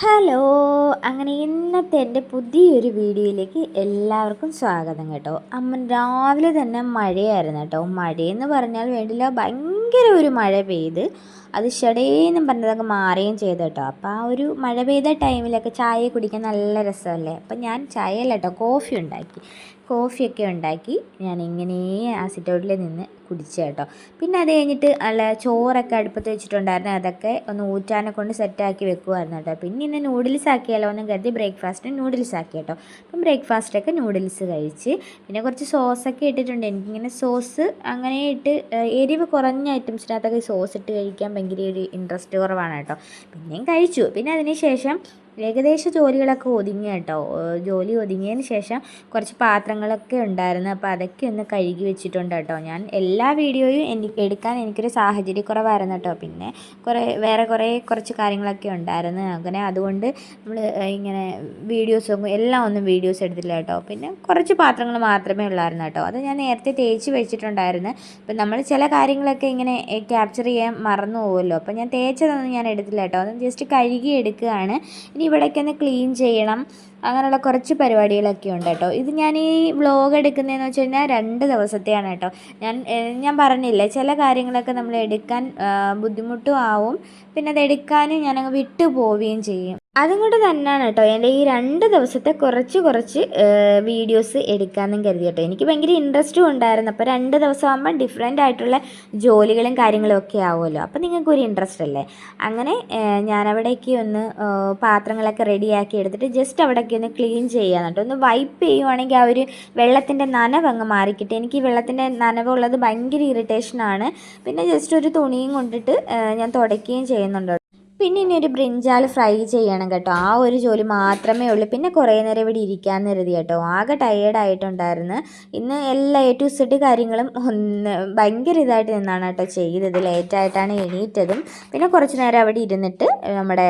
Hello, അങ്ങനെ ഇന്നത്തെ എൻ്റെ പുതിയൊരു വീഡിയോയിലേക്ക് എല്ലാവർക്കും സ്വാഗതം കേട്ടോ. അമ്മ രാവിലെ തന്നെ മഴയായിരുന്നു കേട്ടോ. മഴയെന്ന് പറഞ്ഞാൽ വേണ്ടില്ല, ഭയങ്കര ഒരു മഴ പെയ്ത് അത് ഷടേന്നും പറഞ്ഞതൊക്കെ മാറുകയും ചെയ്തു കേട്ടോ. അപ്പോൾ ആ ഒരു മഴ പെയ്ത ടൈമിലൊക്കെ ചായ കുടിക്കാൻ നല്ല രസമല്ലേ. അപ്പം ഞാൻ ചായ അല്ല കേട്ടോ, കോഫിയൊക്കെ ഉണ്ടാക്കി ഞാനിങ്ങനെ ആ സിറ്റൗട്ടിൽ നിന്ന് കുടിച്ചു കേട്ടോ. പിന്നെ അത് കഴിഞ്ഞിട്ട് ചോറൊക്കെ അടുപ്പത്ത് വെച്ചിട്ടുണ്ടായിരുന്നു, അതൊക്കെ ഒന്ന് ഊറ്റാനെ കൊണ്ട് സെറ്റാക്കി വെക്കുമായിരുന്നു കേട്ടോ. പിന്നെ ഇന്ന് നൂഡിൽസ് ആക്കിയാലോ എന്ന് കരുതി ബ്രേക്ക്ഫാസ്റ്റിന് നൂഡിൽസ് ആക്കി കേട്ടോ. അപ്പം ബ്രേക്ക്ഫാസ്റ്റൊക്കെ നൂഡിൽസ് കഴിച്ച് പിന്നെ കുറച്ച് സോസൊക്കെ ഇട്ടിട്ടുണ്ട്. എനിക്കിങ്ങനെ സോസ് അങ്ങനെ ഇട്ട് എരിവ് കുറഞ്ഞ ഐറ്റംസിനകത്തൊക്കെ സോസ് ഇട്ട് കഴിക്കാൻ ഭയങ്കര ഒരു ഇൻട്രസ്റ്റ് കുറവാണ് കേട്ടോ. പിന്നെയും കഴിച്ചു. പിന്നെ അതിന് ശേഷം ഏകദേശം ജോലികളൊക്കെ ഒതുങ്ങി കേട്ടോ. ജോലി ഒതുങ്ങിയതിന് ശേഷം കുറച്ച് പാത്രങ്ങളൊക്കെ ഉണ്ടായിരുന്നു, അപ്പോൾ അതൊക്കെ ഒന്ന് കഴുകി വെച്ചിട്ടുണ്ട് കേട്ടോ. ഞാൻ എല്ലാ വീഡിയോയും എടുക്കാൻ എനിക്കൊരു സാഹചര്യക്കുറവായിരുന്നു കേട്ടോ. പിന്നെ കുറച്ച് കാര്യങ്ങളൊക്കെ ഉണ്ടായിരുന്നു. അങ്ങനെ അതുകൊണ്ട് നമ്മൾ ഇങ്ങനെ വീഡിയോസ് എടുത്തില്ല കേട്ടോ. പിന്നെ കുറച്ച് പാത്രങ്ങൾ മാത്രമേ ഉള്ളായിരുന്നു കേട്ടോ. അത് ഞാൻ നേരത്തെ തേച്ച് വെച്ചിട്ടുണ്ടായിരുന്നു. ഇപ്പം നമ്മൾ ചില കാര്യങ്ങളൊക്കെ ഇങ്ങനെ ക്യാപ്ചർ ചെയ്യാൻ മറന്നു പോകുമല്ലോ. അപ്പോൾ ഞാൻ തേച്ചതൊന്നും ഞാൻ എടുത്തില്ല കേട്ടോ. അത് ജസ്റ്റ് കഴുകി എടുക്കുകയാണ്. ഇനി ഇവിടേക്ക് ഒന്ന് ക്ലീൻ ചെയ്യണം, അങ്ങനെയുള്ള കുറച്ച് പരിപാടികളൊക്കെ ഉണ്ട് കേട്ടോ. ഇത് ഞാൻ ഈ വ്ളോഗ് എടുക്കുന്നതെന്ന് വെച്ച് കഴിഞ്ഞാൽ 2 ദിവസത്തെയാണ് കേട്ടോ. ഞാൻ പറഞ്ഞില്ലേ, ചില കാര്യങ്ങളൊക്കെ നമ്മൾ എടുക്കാൻ ബുദ്ധിമുട്ടും ആവും, പിന്നെ അത് എടുക്കാനും ഞാനങ്ങ് വിട്ടു പോവുകയും ചെയ്യും. അതും കൊണ്ട് തന്നെയാണ് കേട്ടോ എൻ്റെ ഈ 2 ദിവസത്തെ കുറച്ച് വീഡിയോസ് എടുക്കാമെന്നും കരുതി കേട്ടോ. എനിക്ക് ഭയങ്കര ഇൻട്രസ്റ്റും ഉണ്ടായിരുന്നു. അപ്പോൾ 2 ദിവസം ആകുമ്പോൾ ഡിഫറെൻ്റ് ആയിട്ടുള്ള ജോലികളും കാര്യങ്ങളും ഒക്കെ ആവുമല്ലോ. അപ്പോൾ നിങ്ങൾക്കൊരു ഇൻട്രസ്റ്റ് അല്ലേ. അങ്ങനെ ഞാനവിടേക്ക് ഒന്ന് പാത്രങ്ങളൊക്കെ റെഡിയാക്കി എടുത്തിട്ട് ജസ്റ്റ് അവിടേക്ക് ഒന്ന് ക്ലീൻ ചെയ്യാൻ കേട്ടോ. ഒന്ന് വൈപ്പ് ചെയ്യുവാണെങ്കിൽ ആ ഒരു വെള്ളത്തിൻ്റെ നനവ് അങ്ങ് മാറിക്കിട്ടും. എനിക്ക് ഈ വെള്ളത്തിൻ്റെ നനവുള്ളത് ഭയങ്കര ഇറിറ്റേഷനാണ്. പിന്നെ ജസ്റ്റ് ഒരു തുണിയും കൊണ്ടിട്ട് ഞാൻ തുടയ്ക്കുകയും ചെയ്യുന്നുണ്ട്. പിന്നെ ഇനി ഒരു ബ്രിഞ്ചാൽ ഫ്രൈ ചെയ്യണം കേട്ടോ. ആ ഒരു ജോലി മാത്രമേ ഉള്ളൂ. പിന്നെ കുറേ നേരം ഇവിടെ ഇരിക്കാമെന്ന് കരുതി കേട്ടോ. ആകെ ടയേർഡായിട്ടുണ്ടായിരുന്നു. ഇന്ന് എല്ലാ A to Z കാര്യങ്ങളും ഭയങ്കര ഇതായിട്ട് നിന്നാണ് കേട്ടോ ചെയ്തത്. ലേറ്റായിട്ടാണ് എണീറ്റതും. പിന്നെ കുറച്ച് നേരം അവിടെ ഇരുന്നിട്ട് നമ്മുടെ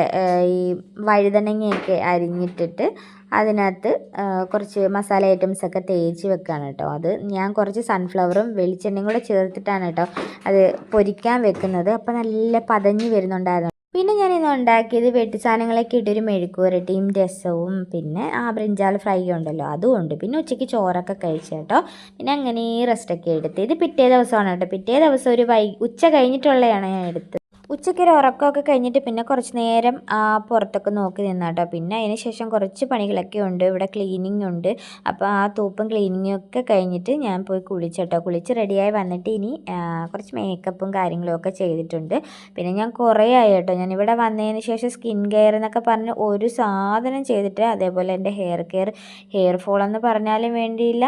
ഈ വഴുതനങ്ങയൊക്കെ അരിഞ്ഞിട്ടിട്ട് അതിനകത്ത് കുറച്ച് മസാല ഐറ്റംസൊക്കെ തേച്ച് വെക്കുകയാണ് കേട്ടോ. അത് ഞാൻ കുറച്ച് സൺഫ്ലവറും വെളിച്ചെണ്ണയും കൂടെ ചേർത്തിട്ടാണ് കേട്ടോ അത് പൊരിക്കാൻ വെക്കുന്നത്. അപ്പോൾ നല്ല പതഞ്ഞ് വരുന്നുണ്ടായിരുന്നു. പിന്നെ ഞാനിന്ന് ഉണ്ടാക്കിയത് വെട്ടി സാധനങ്ങളൊക്കെ ഇട്ടൊരു മെഴുക്കുവരട്ടിയും രസവും പിന്നെ ആ ബ്രിഞ്ചാൾ ഫ്രൈ ഉണ്ടല്ലോ അതും ഉണ്ട്. പിന്നെ ഉച്ചയ്ക്ക് ചോറൊക്കെ കഴിച്ചു കേട്ടോ. പിന്നെ അങ്ങനെ റെസ്റ്റൊക്കെ എടുത്ത് ഇത് പിറ്റേ ദിവസമാണ് കേട്ടോ. പിറ്റേ ദിവസം ഒരു ഉച്ച കഴിഞ്ഞിട്ടുള്ളതാണ് ഞാൻ എടുത്തത്. ഉച്ചയ്ക്കൊരു ഉറക്കമൊക്കെ കഴിഞ്ഞിട്ട് പിന്നെ കുറച്ച് നേരം പുറത്തൊക്കെ നോക്കി നിന്നാട്ടോ. പിന്നെ അതിന് ശേഷം കുറച്ച് പണികളൊക്കെ ഉണ്ട്. ഇവിടെ ക്ലീനിങ് ഉണ്ട്. അപ്പോൾ ആ തൂപ്പും ക്ലീനിങ്ങും ഒക്കെ കഴിഞ്ഞിട്ട് ഞാൻ പോയി കുളിച്ചോട്ടോ. കുളിച്ച് റെഡിയായി വന്നിട്ട് ഇനി കുറച്ച് മേക്കപ്പും കാര്യങ്ങളും ഒക്കെ ചെയ്തിട്ടുണ്ട്. പിന്നെ ഞാൻ കുറേ ആയി കേട്ടോ, ഞാനിവിടെ വന്നതിന് ശേഷം സ്കിൻ കെയർ എന്നൊക്കെ പറഞ്ഞ് ഒരു സാധനം ചെയ്തിട്ട്, അതേപോലെ എൻ്റെ ഹെയർ ഫോൾ എന്ന് പറഞ്ഞാലും വേണ്ടിയില്ല,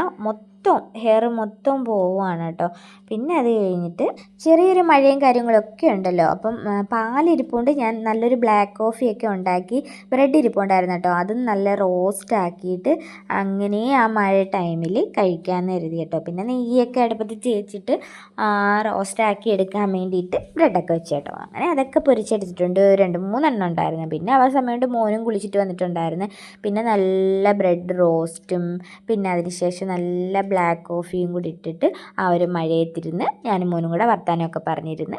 ഹെയർ മൊത്തം പോവുകയാണ് കേട്ടോ. പിന്നെ അത് കഴിഞ്ഞിട്ട് ചെറിയൊരു മഴയും കാര്യങ്ങളൊക്കെ ഉണ്ടല്ലോ. അപ്പം പാലിരിപ്പുണ്ട്. ഞാൻ നല്ലൊരു ബ്ലാക്ക് കോഫിയൊക്കെ ഉണ്ടാക്കി, ബ്രെഡ് ഇരിപ്പുണ്ടായിരുന്നു കേട്ടോ. അതും നല്ല റോസ്റ്റ് ആക്കിയിട്ട് അങ്ങനെ ആ മഴ ടൈമിൽ കഴിക്കാമെന്ന് കരുതി കേട്ടോ. പിന്നെ നെയ്യൊക്കെ അടുപ്പത്ത് തേച്ചിട്ട് റോസ്റ്റാക്കി എടുക്കാൻ വേണ്ടിയിട്ട് ബ്രെഡൊക്കെ വെച്ച് കേട്ടോ. അങ്ങനെ അതൊക്കെ പൊരിച്ചെടുത്തിട്ടുണ്ട്. 2-3 എണ്ണം ഉണ്ടായിരുന്നു. പിന്നെ ആ സമയത്ത് മോനും കുളിച്ചിട്ട് വന്നിട്ടുണ്ടായിരുന്നു. പിന്നെ നല്ല ബ്രെഡ് റോസ്റ്റും പിന്നെ അതിന് ശേഷം നല്ല ബ്ലാക്ക് കോഫിയും കൂടി ഇട്ടിട്ട് ആ ഒരു മഴയത്തിരുന്ന് ഞാനും മോനും കൂടെ വർത്താനമൊക്കെ പറഞ്ഞിരുന്ന്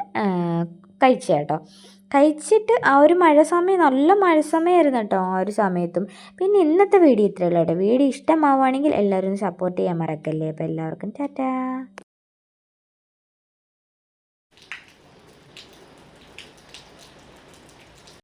കഴിച്ചു കേട്ടോ. കഴിച്ചിട്ട് ആ ഒരു നല്ല മഴ സമയമായിരുന്നു കേട്ടോ ആ ഒരു സമയത്തും. പിന്നെ ഇന്നത്തെ വീഡിയോ ഇത്രയേ ഉള്ളൂ കേട്ടോ. വീഡിയോ ഇഷ്ടമാവുകയാണെങ്കിൽ എല്ലാവരും സപ്പോർട്ട് ചെയ്യാൻ മറക്കല്ലേ. അപ്പോൾ എല്ലാവർക്കും ടാറ്റാ.